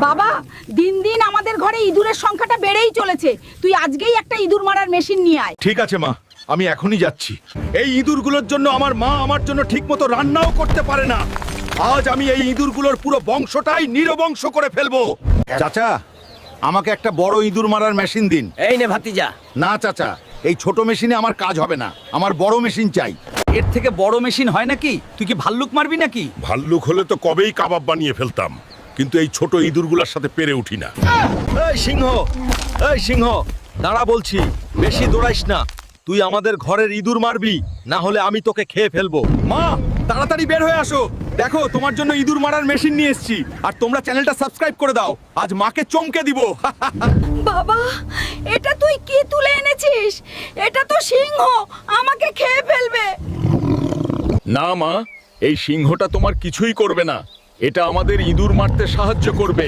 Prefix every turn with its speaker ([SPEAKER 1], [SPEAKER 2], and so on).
[SPEAKER 1] বাবা, দিন দিন আমাদের ঘরে ইঁদুরের সংখ্যাটা বেড়েই চলেছে। তুই আজকেই একটা ইঁদুর মারার মেশিন নিয়ে আয়।
[SPEAKER 2] ঠিক আছে মা, আমি এখনই যাচ্ছি। এই ইঁদুরগুলোর জন্য আমার মা আমার জন্য ঠিকমতো রান্নাও করতে পারে না। আজ আমি এই ইঁদুরগুলোর পুরো বংশটাই নিরবংশ করে ফেলবো। চাচা, আমাকে একটা বড় ইঁদুর মারার মেশিন দিন।
[SPEAKER 3] এই নে ভাতিজা।
[SPEAKER 2] না চাচা, এই ছোট মেশিনে আমার কাজ হবে না, আমার বড় মেশিন চাই।
[SPEAKER 3] এর থেকে বড় মেশিন হয় নাকি? তুই কি ভাল্লুক মারবি নাকি?
[SPEAKER 4] ভাল্লুক হলে তো কবেই কাবাব বানিয়ে ফেলতাম, কিন্তু এই ছোট ইঁদুরগুলোর সাথে পেরে উঠি না।
[SPEAKER 5] এই সিংহ, এই সিংহ, দাঁড়া বলছি। বেশি দৌড়াইস না। তুই আমাদের ঘরের ইঁদুর মারবি, না হলে আমি তোকে খেয়ে ফেলবো।
[SPEAKER 2] মা, তাড়াতাড়ি বের হয়ে আসো। দেখো, তোমার জন্য ইঁদুর মারার মেশিন নিয়ে এসেছি। আর তোমরা চ্যানেলটা সাবস্ক্রাইব করে দাও। আজ মাকে চমকে দিব।
[SPEAKER 1] বাবা, এটা তুই কি তুলে এনেছিস? এটা তো সিংহ, আমাকে খেয়ে ফেলবে।
[SPEAKER 4] না মা, এই সিংহটা তোমার কিছুই করবে না। এটা আমাদের ইঁদুর মারতে সাহায্য করবে।